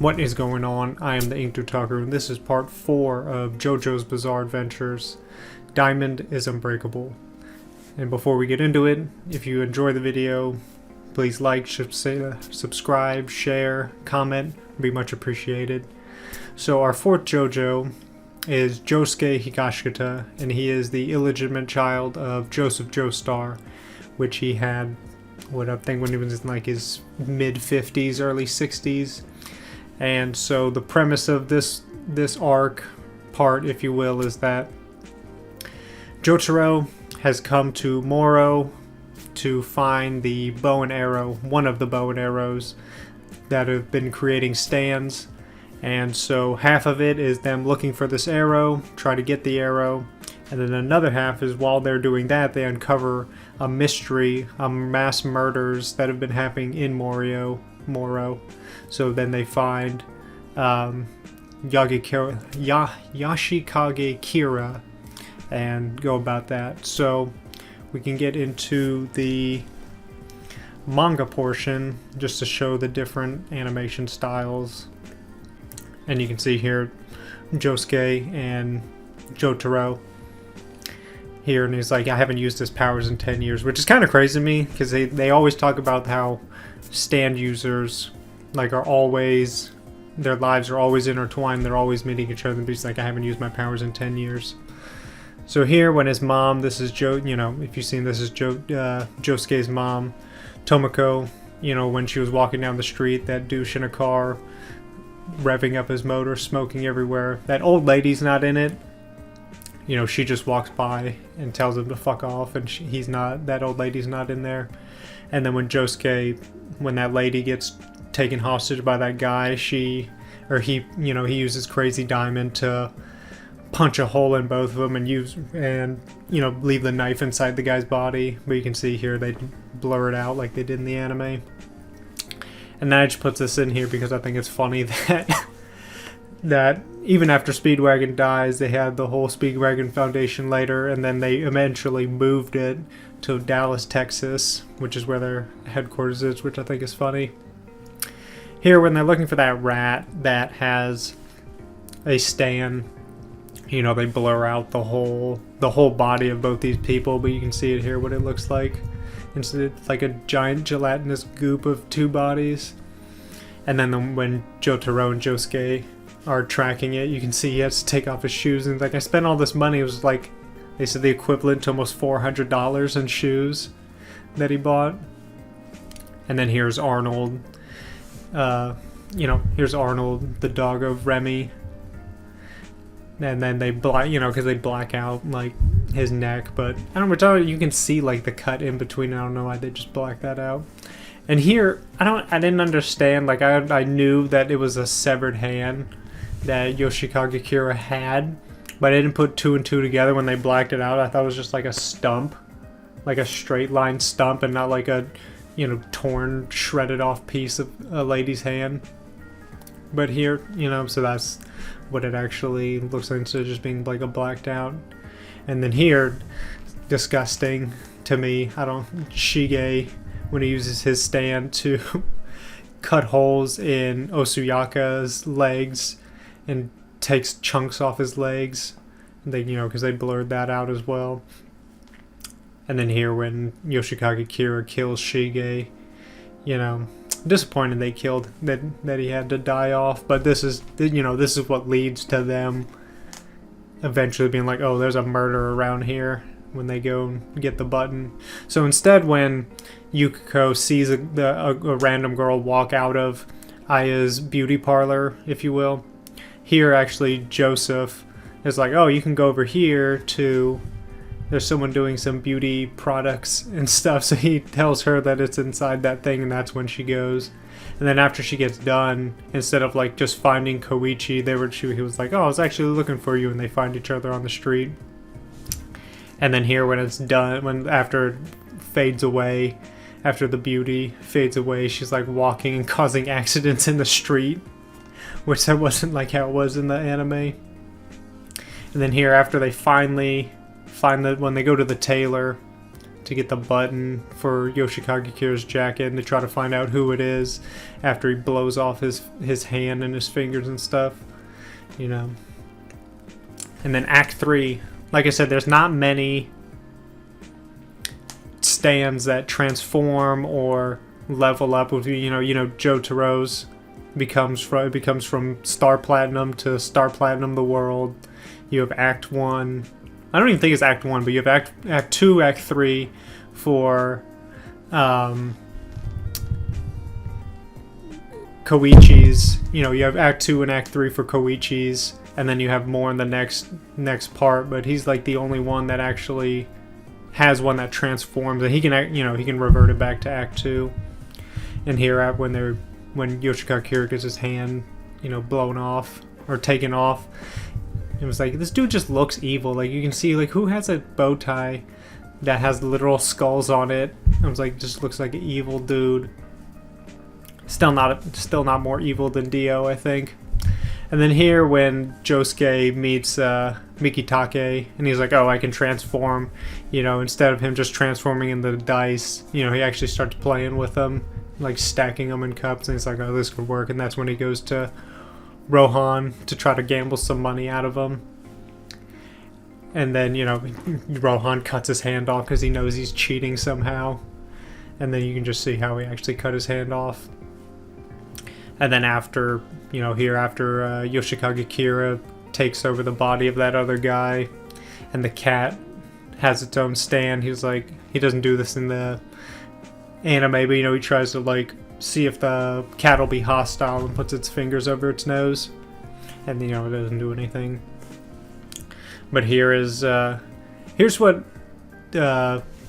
What is going on? I am the Ink Talker, and this is part 4 of JoJo's Bizarre Adventures. Diamond is Unbreakable. And before we get into it, if you enjoy the video, please like, subscribe, share, comment. It'd be much appreciated. So our fourth JoJo is Josuke Higashikata, and he is the illegitimate child of Joseph Joestar, which he had, I think when he was in like his mid-50s, early 60s. And so the premise of this arc part, if you will, is that Jotaro has come to Moro to find the bow and arrow, one of the bow and arrows that have been creating stands. And so half of it is them looking for this arrow, try to get the arrow, and then another half is while they're doing that, they uncover a mystery, mass murders that have been happening in Moro. So then they find Yashikage Kira and go about that. So we can get into the manga portion just to show the different animation styles. And you can see here Josuke and Jotaro here, and he's like, I haven't used his powers in 10 years, which is kind of crazy to me because they always talk about how stand users like are always, their lives are always intertwined, they're always meeting each other, but he's like, I haven't used my powers in 10 years. So here when his mom, this is if you've seen, this is Josuke's mom, Tomoko, when she was walking down the street, that douche in a car, revving up his motor, smoking everywhere. That old lady's not in it. She just walks by and tells him to fuck off, and that old lady's not in there. And then when that lady gets taken hostage by that guy, he uses Crazy Diamond to punch a hole in both of them and leave the knife inside the guy's body. But you can see here they blur it out like they did in the anime. And then I just put this in here because I think it's funny that even after Speedwagon dies, they had the whole Speedwagon Foundation later, and then they eventually moved it to Dallas, Texas, which is where their headquarters is, which I think is funny. Here, when they're looking for that rat that has a stand, they blur out the whole body of both these people, but you can see it here, what it looks like. It's like a giant gelatinous goop of two bodies. And then when Jotaro and Josuke are tracking it, you can see he has to take off his shoes, and like, I spent all this money. It was like, they said the equivalent to almost $400 in shoes that he bought. And then here's Arnold, here's Arnold, the dog of Remy. And then they because they black out like his neck, but I don't know, you can see like the cut in between. I don't know why they just blacked that out. And here, I didn't understand, like I knew that it was a severed hand that Yoshikage Kira had, but I didn't put two and two together when they blacked it out. I thought it was just like a stump, like a straight line stump, and not like a, torn, shredded off piece of a lady's hand. But here, so that's what it actually looks like instead of just being like a blacked out. And then here, disgusting to me, Shige, when he uses his stand to cut holes in Osuyaka's legs and takes chunks off his legs. They, because they blurred that out as well. And then here when Yoshikage Kira kills Shige, disappointed they killed that he had to die off. But this is what leads to them eventually being like, oh, there's a murder around here, when they go and get the button. So instead, when Yukiko sees a random girl walk out of Aya's beauty parlor, if you will, here actually Joseph is like, oh, you can go over here to, there's someone doing some beauty products and stuff. So he tells her that it's inside that thing, and that's when she goes. And then after she gets done, instead of like just finding Koichi, he was like, oh, I was actually looking for you, and they find each other on the street. And then here when it's done, after it fades away, after the beauty fades away, she's like walking and causing accidents in the street, which that wasn't like how it was in the anime. And then here, after they finally when they go to the tailor to get the button for Yoshikage Kira's jacket and to try to find out who it is after he blows off his hand and his fingers and stuff, you know. And then Act 3, like I said, there's not many stands that transform or level up with, you know Jotaro's becomes from Star Platinum to Star Platinum the World. You have Act 1. I don't even think it's Act 1, but you have Act 2, Act 3 for Koichi's. You know, you have Act 2 and Act 3 for Koichi's, and then you have more in the next part, but he's like the only one that actually has one that transforms, and he can, you know, he can revert it back to Act 2. And here, when Yoshikage Kira gets his hand, you know, blown off or taken off, it was like, this dude just looks evil. Like, you can see, like, who has a bow tie that has literal skulls on it? I was like, just looks like an evil dude. Still not more evil than Dio, I think. And then here, when Josuke meets Mikitake, and he's like, oh, I can transform, you know, instead of him just transforming into the dice, you know, he actually starts playing with them, like stacking them in cups, and he's like, oh, this could work. And that's when he goes to Rohan to try to gamble some money out of him. And then, you know, Rohan cuts his hand off because he knows he's cheating somehow. And then you can just see how he actually cut his hand off. And then after, you know, after Yoshikage Kira takes over the body of that other guy, and the cat has its own stand, he's like, he doesn't do this in the anime, but, you know, he tries to, like, see if the cat will be hostile and puts its fingers over its nose. And, you know, it doesn't do anything. But here's what Toyohiro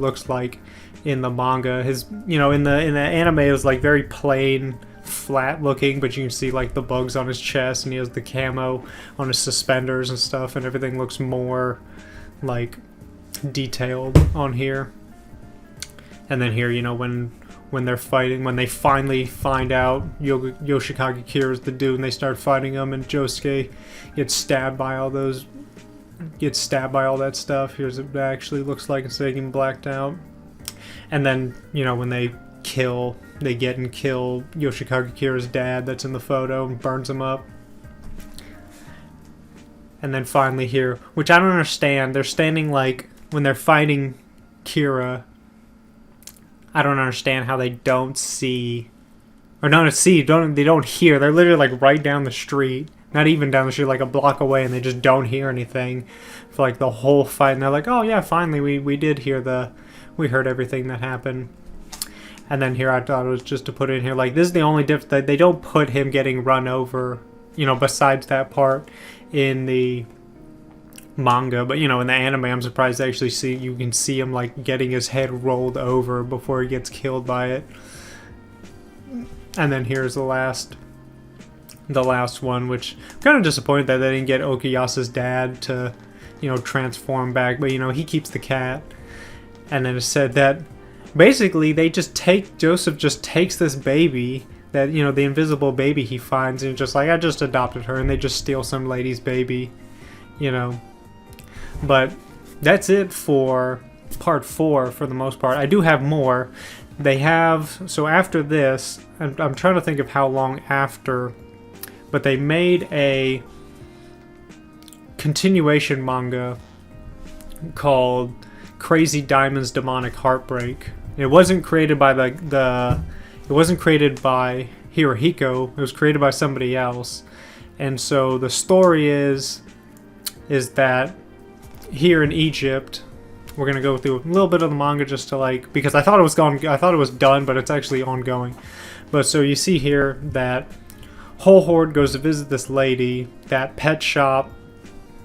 looks like in the manga. His, you know, in the anime it was like very plain, flat looking, but you can see like the bugs on his chest, and he has the camo on his suspenders and stuff, and everything looks more like detailed on here. And then here, you know, when they're fighting, when they finally find out Yoshikage Kira is the dude, and they start fighting him, and Josuke gets stabbed by all that stuff. Here's what it actually looks like instead of getting blacked out. And then, you know, when they kill Yoshikage Kira's dad that's in the photo and burns him up. And then finally here, which I don't understand, they're standing like, when they're fighting Kira, I don't understand how they don't see, or not see, they don't hear. They're literally like right down the street, not even down the street, like a block away, and they just don't hear anything for like the whole fight. And they're like, oh yeah, finally we did hear we heard everything that happened. And then here I thought it was just to put in here, like, this is the only difference, that they don't put him getting run over, you know, besides that part in the manga. But, you know, in the anime, I'm surprised to actually you can see him like getting his head rolled over before he gets killed by it. And then here's the last one, which I'm kind of disappointed that they didn't get Okuyasa's dad to, you know, transform back, but, you know, he keeps the cat. And then it said that basically Joseph just takes this baby, that, you know, the invisible baby he finds, and just like, I just adopted her, and they just steal some lady's baby, you know. But that's it for part 4 for the most part. I do have more. So after this, I'm trying to think of how long after, but they made a continuation manga called Crazy Diamond's Demonic Heartbreak. It wasn't created by it wasn't created by Hirohiko. It was created by somebody else. And so the story is that here in Egypt, we're gonna go through a little bit of the manga just to, like, because I thought it was done, but it's actually ongoing. But so you see here that Whole Horde goes to visit this lady. That pet shop,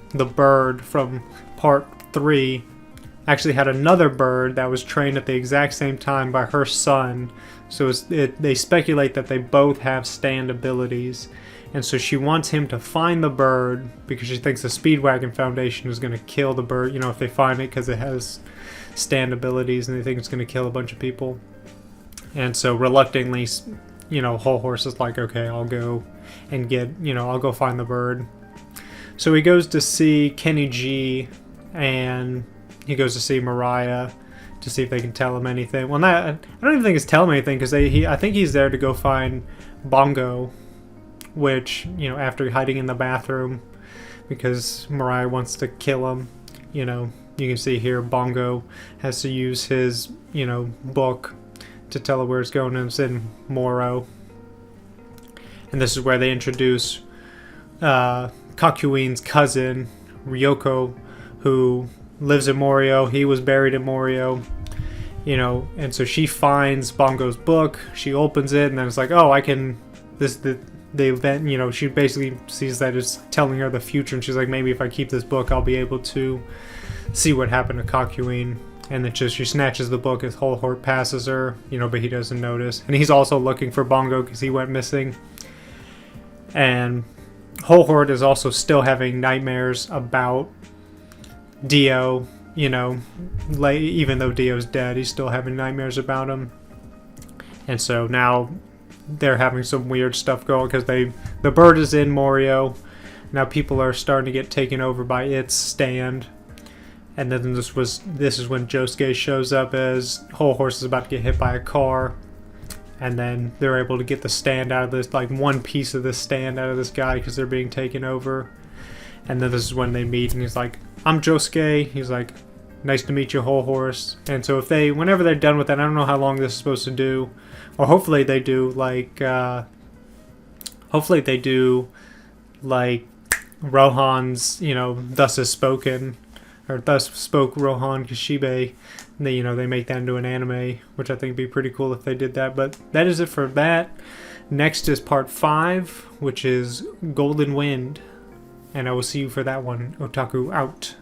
the bird from part 3, actually had another bird that was trained at the exact same time by her son. So they speculate that they both have stand abilities. And so she wants him to find the bird because she thinks the Speedwagon Foundation is going to kill the bird, you know, if they find it, because it has stand abilities, and they think it's going to kill a bunch of people. And so reluctantly, you know, Whole Horse is like, okay, I'll go and I'll go find the bird. So he goes to see Kenny G, and he goes to see Mariah to see if they can tell him anything. Well, not, I don't even think it's tell him anything, because I think he's there to go find Bongo, which, you know, after hiding in the bathroom because Mariah wants to kill him, you know, you can see here Bongo has to use his, you know, book to tell her where it's going, and it's in Moro. And this is where they introduce Kakuin's cousin, Ryoko, who lives in Morio. He was buried in Morio, you know, and so she finds Bongo's book. She opens it, and then it's like, oh, I can. The event, you know, she basically sees that it's telling her the future, and she's like, maybe if I keep this book, I'll be able to see what happened to Kakuin. And then she snatches the book as Whole Heart passes her, you know, but he doesn't notice. And he's also looking for Bongo because he went missing. And Whole Heart is also still having nightmares about Dio, you know, like, even though Dio's dead, he's still having nightmares about him. And so now they're having some weird stuff going because the bird is in Morio. Now people are starting to get taken over by its stand. And then this is when Josuke shows up as Whole Horse is about to get hit by a car. And then they're able to get the stand out of this, like one piece of this stand out of this guy because they're being taken over. And then this is when they meet, and he's like, I'm Josuke. He's like, nice to meet you, Whole Horse. And so whenever they're done with that, I don't know how long this is supposed to do. Or hopefully they do like Rohan's, you know, thus is spoken, or thus spoke Rohan Kishibe. They make that into an anime, which I think would be pretty cool if they did that. But that is it for that. Next is part 5, which is Golden Wind. And I will see you for that one. Otaku out.